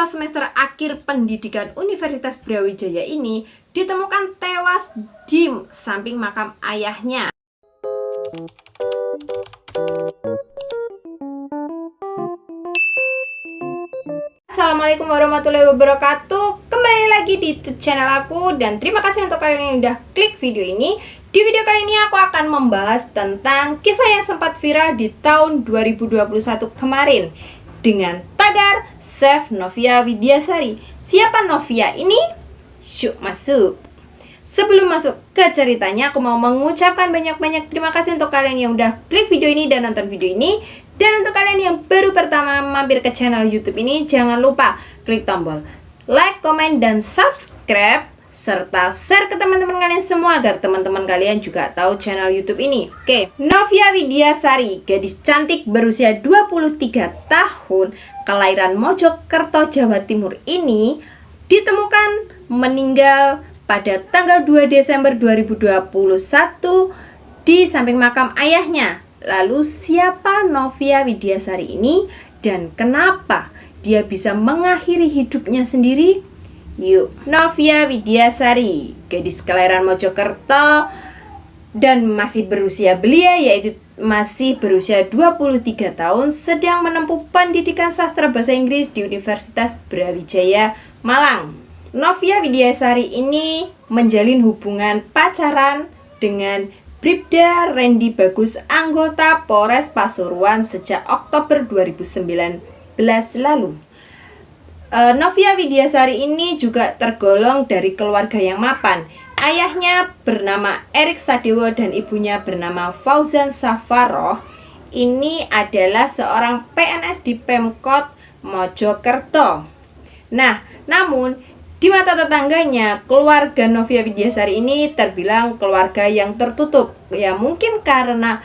semester akhir pendidikan Universitas Brawijaya ini ditemukan tewas di samping makam ayahnya. Assalamualaikum warahmatullahi wabarakatuh. Kembali lagi di channel aku dan terima kasih untuk kalian yang udah klik video ini. Di video kali ini aku akan membahas tentang kisah yang sempat viral di tahun 2021 kemarin dengan tagar Save Novia Widyasari. Siapa Novia ini? Yuk masuk. Sebelum masuk ke ceritanya, aku mau mengucapkan banyak-banyak terima kasih untuk kalian yang udah klik video ini dan nonton video ini. Dan untuk kalian yang baru pertama mampir ke channel YouTube ini, jangan lupa klik tombol like, komen, dan subscribe, serta share ke teman-teman kalian semua agar teman-teman kalian juga tahu channel YouTube ini. Oke, Novia Widyasari, gadis cantik berusia 23 tahun, kelahiran Mojokerto, Jawa Timur ini ditemukan meninggal pada tanggal 2 Desember 2021 di samping makam ayahnya. Lalu siapa Novia Widyasari ini dan kenapa dia bisa mengakhiri hidupnya sendiri? Yuk, Novia Widyasari, gadis kelahiran Mojokerto dan masih berusia belia, yaitu masih berusia 23 tahun, sedang menempuh pendidikan sastra bahasa Inggris di Universitas Brawijaya, Malang. Novia Widyasari ini menjalin hubungan pacaran dengan Bribda Randy Bagus, anggota Polres Pasuruan sejak Oktober 2019 lalu. Novia Widyasari ini juga tergolong dari keluarga yang mapan. Ayahnya bernama Erik Sadewo dan ibunya bernama Fauzan Safaroh. Ini adalah seorang PNS di Pemkot Mojokerto. Nah, namun di mata tetangganya, keluarga Novia Widyasari ini terbilang keluarga yang tertutup. Ya mungkin karena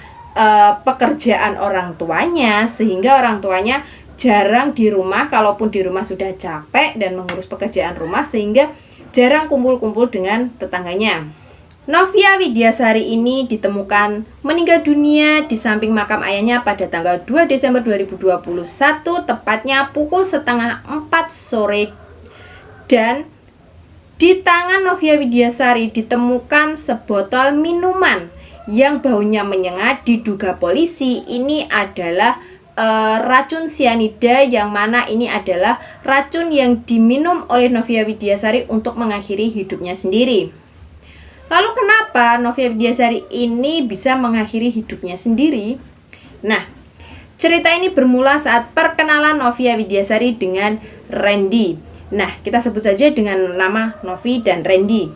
pekerjaan orang tuanya, sehingga orang tuanya jarang di rumah. Kalaupun di rumah sudah capek dan mengurus pekerjaan rumah, sehingga jarang kumpul-kumpul dengan tetangganya. Novia Widyasari ini ditemukan meninggal dunia di samping makam ayahnya pada tanggal 2 Desember 2021, tepatnya pukul 3:30 sore. Dan di tangan Novia Widyasari ditemukan sebotol minuman yang baunya menyengat. Diduga polisi ini adalah racun sianida, yang mana ini adalah racun yang diminum oleh Novia Widyasari untuk mengakhiri hidupnya sendiri. Lalu kenapa Novia Widyasari ini bisa mengakhiri hidupnya sendiri? Nah, cerita ini bermula saat perkenalan Novia Widyasari dengan Randy. Nah, kita sebut saja dengan nama Novi dan Randy.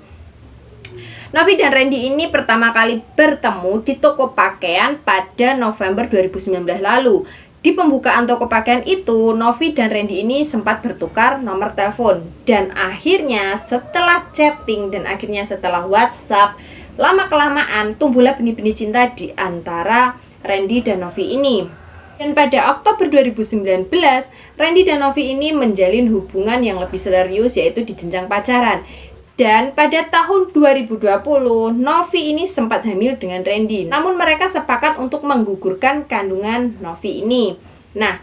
Novi dan Randy ini pertama kali bertemu di toko pakaian pada November 2019 lalu. Di pembukaan toko pakaian itu, Novi dan Randy ini sempat bertukar nomor telepon. Dan akhirnya setelah chatting dan akhirnya setelah WhatsApp, lama-kelamaan tumbuhlah benih-benih cinta di antara Randy dan Novi ini. Dan pada Oktober 2019, Randy dan Novi ini menjalin hubungan yang lebih serius, yaitu di jenjang pacaran. Dan pada tahun 2020, Novi ini sempat hamil dengan Randy. Namun mereka sepakat untuk menggugurkan kandungan Novi ini. Nah,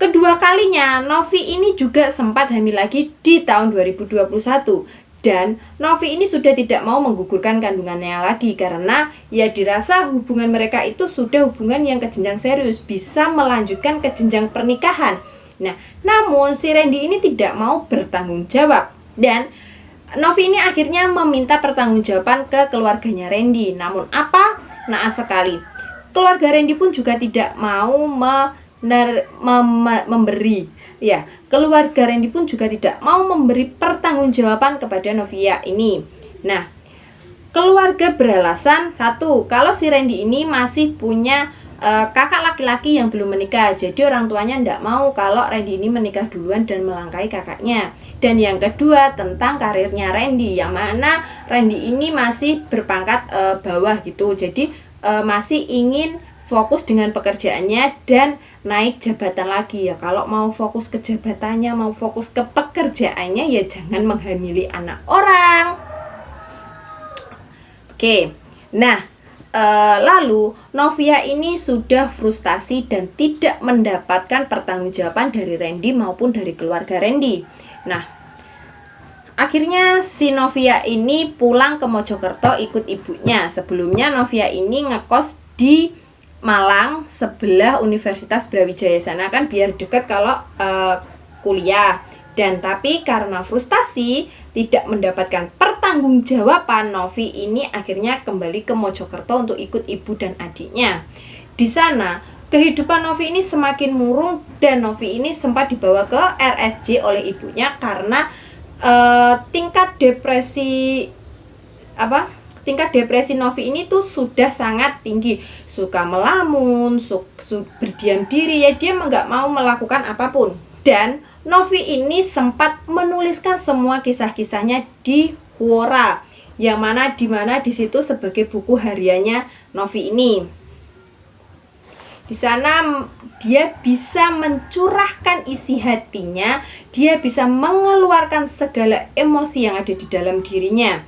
kedua kalinya Novi ini juga sempat hamil lagi di tahun 2021. Dan Novi ini sudah tidak mau menggugurkan kandungannya lagi karena ya dirasa hubungan mereka itu sudah hubungan yang ke jenjang serius, bisa melanjutkan ke jenjang pernikahan. Nah, namun si Randy ini tidak mau bertanggung jawab dan Novi ini akhirnya meminta pertanggungjawaban ke keluarganya Randy. Namun apa? Naas sekali. Keluarga Randy pun juga tidak mau memberi. Ya, keluarga Randy pun juga tidak mau memberi pertanggungjawaban kepada Novia ini. Nah, keluarga beralasan satu, kalau si Randy ini masih punya kakak laki-laki yang belum menikah. Jadi orang tuanya tidak mau kalau Randy ini menikah duluan dan melangkahi kakaknya. Dan yang kedua tentang karirnya Randy, yang mana Randy ini masih berpangkat bawah gitu. Jadi masih ingin fokus dengan pekerjaannya dan naik jabatan lagi. Ya kalau mau fokus ke jabatannya, mau fokus ke pekerjaannya, ya jangan menghamili anak orang. Oke. Nah, Lalu Novia ini sudah frustasi dan tidak mendapatkan pertanggungjawaban dari Randy maupun dari keluarga Randy. Nah, akhirnya si Novia ini pulang ke Mojokerto ikut ibunya. Sebelumnya Novia ini ngekos di Malang sebelah Universitas Brawijaya sana kan, biar dekat kalau kuliah. Dan tapi karena frustasi tidak mendapatkan pertanggungjawaban, Novi ini akhirnya kembali ke Mojokerto untuk ikut ibu dan adiknya. Di sana kehidupan Novi ini semakin murung dan Novi ini sempat dibawa ke RSJ oleh ibunya karena tingkat depresi Novi ini tuh sudah sangat tinggi, suka melamun, berdiam diri, ya dia nggak mau melakukan apapun. Dan Novi ini sempat menuliskan semua kisah-kisahnya di Quora, yang mana di situ sebagai buku hariannya Novi ini. Di sana dia bisa mencurahkan isi hatinya, dia bisa mengeluarkan segala emosi yang ada di dalam dirinya.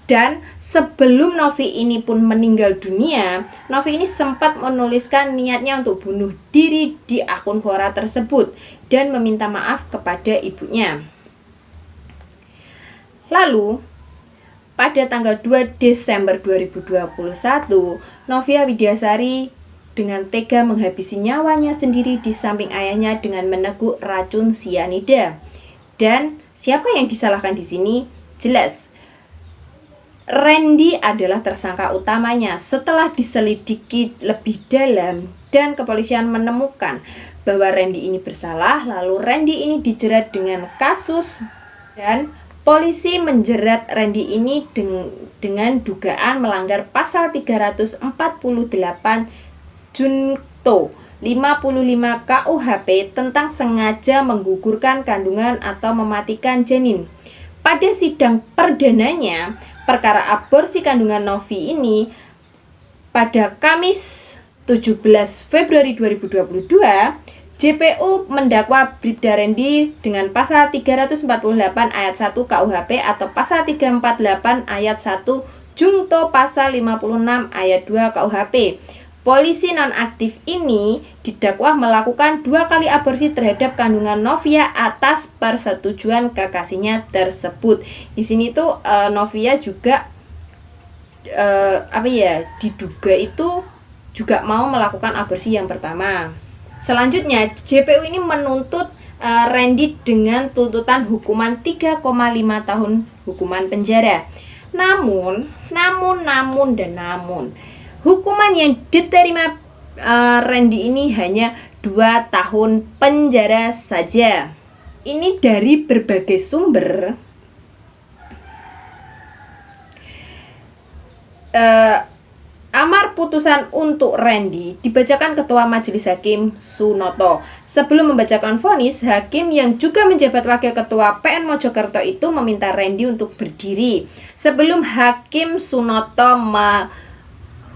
Dan sebelum Novi ini pun meninggal dunia, Novi ini sempat menuliskan niatnya untuk bunuh diri di akun Quora tersebut dan meminta maaf kepada ibunya. Lalu, pada tanggal 2 Desember 2021, Novia Widyasari dengan tega menghabisi nyawanya sendiri di samping ayahnya dengan meneguk racun sianida. Dan siapa yang disalahkan di sini? Jelas, Randy adalah tersangka utamanya. Setelah diselidiki lebih dalam dan kepolisian menemukan bahwa Randy ini bersalah, lalu Randy ini dijerat dengan kasus dan polisi menjerat Randy ini dengan dugaan melanggar pasal 348 Junto 55 KUHP tentang sengaja menggugurkan kandungan atau mematikan janin. Pada sidang perdananya, perkara aborsi kandungan Novi ini pada Kamis 17 Februari 2022, JPU mendakwa Bribda Randy dengan pasal 348 ayat 1 KUHP atau pasal 348 ayat 1 Junto pasal 56 ayat 2 KUHP. Polisi nonaktif ini didakwa melakukan 2 kali aborsi terhadap kandungan Novia atas persetujuan kekasihnya tersebut. Di sini tuh Novia juga diduga itu juga mau melakukan aborsi yang pertama. Selanjutnya, JPU ini menuntut Randy dengan tuntutan hukuman 3,5 tahun hukuman penjara. Namun, hukuman yang diterima Randy ini hanya 2 tahun penjara saja. Ini dari berbagai sumber. Amar putusan untuk Randy dibacakan Ketua Majelis Hakim Sunoto. Sebelum membacakan vonis, hakim yang juga menjabat Wakil Ketua PN Mojokerto itu meminta Randy untuk berdiri. Sebelum Hakim Sunoto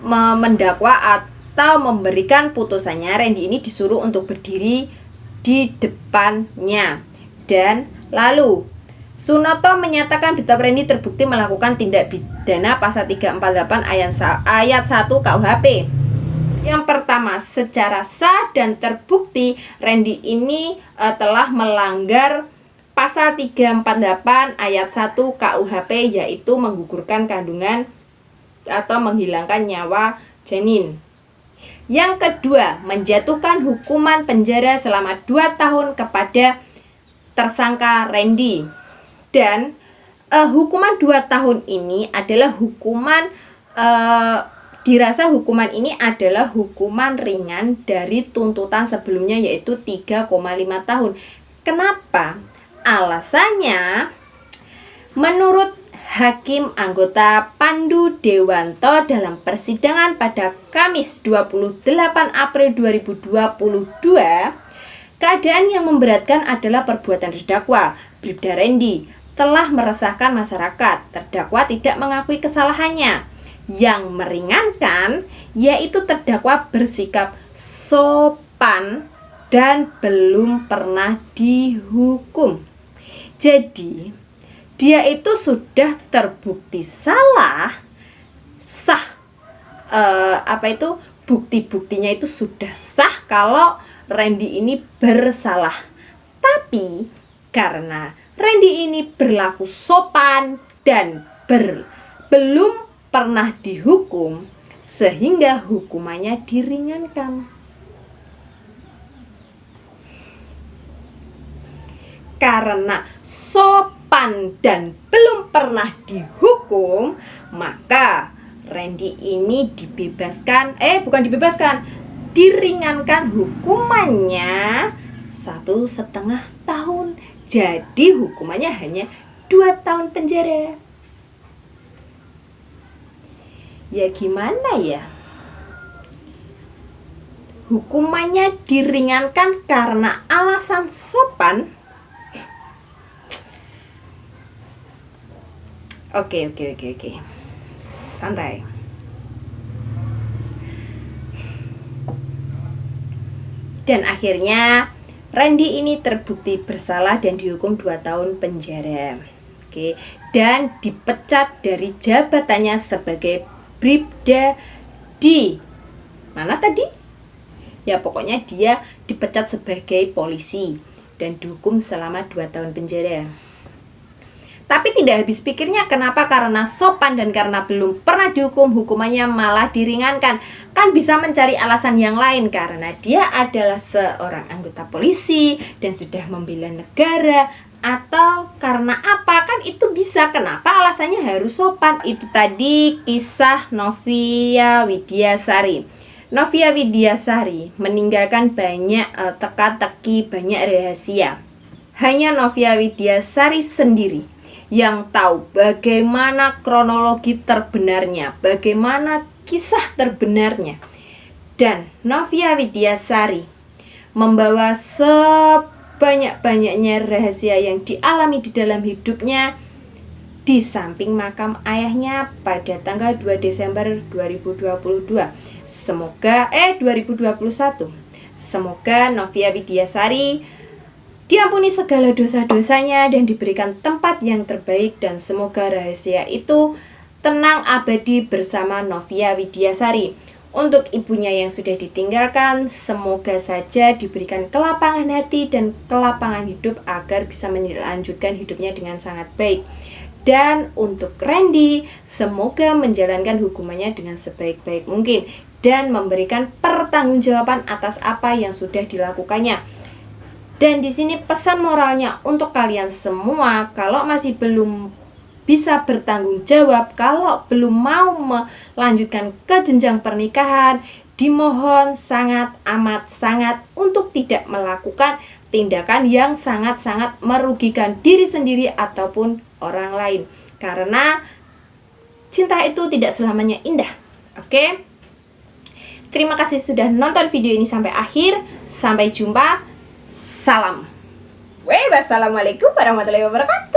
mendakwa atau memberikan putusannya, Randy ini disuruh untuk berdiri di depannya. Dan lalu Sunoto menyatakan Bribda Randy terbukti melakukan tindak pidana pasal 348 ayat 1 KUHP. Yang pertama, secara sah dan terbukti Randy ini telah melanggar pasal 348 ayat 1 KUHP, yaitu menggugurkan kandungan atau menghilangkan nyawa janin. Yang kedua, menjatuhkan hukuman penjara selama 2 tahun kepada tersangka Randy. Dan hukuman 2 tahun ini adalah hukuman dirasa hukuman ini adalah hukuman ringan dari tuntutan sebelumnya, yaitu 3,5 tahun. Kenapa? Alasannya, menurut Hakim anggota Pandu Dewanto dalam persidangan pada Kamis 28 April 2022, keadaan yang memberatkan adalah perbuatan terdakwa Bribda Randy telah meresahkan masyarakat. Terdakwa tidak mengakui kesalahannya. Yang meringankan yaitu terdakwa bersikap sopan dan belum pernah dihukum. Jadi, dia itu sudah terbukti salah, sah, bukti-buktinya itu sudah sah kalau Randy ini bersalah. Tapi karena Randy ini berlaku sopan dan belum pernah dihukum, sehingga hukumannya diringankan. Karena sopan dan belum pernah dihukum, maka Randy ini diringankan hukumannya 1,5 tahun. Jadi hukumannya hanya 2 tahun penjara. Ya gimana ya? Hukumannya diringankan karena alasan sopan. Oke. Santai. Dan akhirnya Randy ini terbukti bersalah dan dihukum 2 tahun penjara. Oke, dan dipecat dari jabatannya sebagai Bribda di mana tadi? Ya pokoknya dia dipecat sebagai polisi dan dihukum selama 2 tahun penjara. Tapi tidak habis pikirnya, kenapa? Karena sopan dan karena belum pernah dihukum, hukumannya malah diringankan. Kan bisa mencari alasan yang lain, karena dia adalah seorang anggota polisi dan sudah membela negara. Atau karena apa? Kan itu bisa. Kenapa alasannya harus sopan? Itu tadi kisah Novia Widyasari. Novia Widyasari meninggalkan banyak teka-teki, banyak rahasia. Hanya Novia Widyasari sendiri yang tahu bagaimana kronologi terbenarnya, bagaimana kisah terbenarnya. Dan Novia Widyasari membawa sebanyak-banyaknya rahasia yang dialami di dalam hidupnya di samping makam ayahnya pada tanggal 2 Desember 2021. Semoga Novia Widyasari diampuni segala dosa-dosanya dan diberikan tempat yang terbaik, dan semoga rahasia itu tenang abadi bersama Novia Widyasari. Untuk ibunya yang sudah ditinggalkan, semoga saja diberikan kelapangan hati dan kelapangan hidup agar bisa melanjutkan hidupnya dengan sangat baik. Dan untuk Randy, semoga menjalankan hukumannya dengan sebaik-baik mungkin dan memberikan pertanggungjawaban atas apa yang sudah dilakukannya. Dan di sini pesan moralnya untuk kalian semua, kalau masih belum bisa bertanggung jawab, kalau belum mau melanjutkan ke jenjang pernikahan, dimohon sangat untuk tidak melakukan tindakan yang sangat merugikan diri sendiri ataupun orang lain. Karena cinta itu tidak selamanya indah. Oke? Terima kasih sudah nonton video ini sampai akhir. Sampai jumpa. Salam. Wassalamualaikum warahmatullahi wabarakatuh.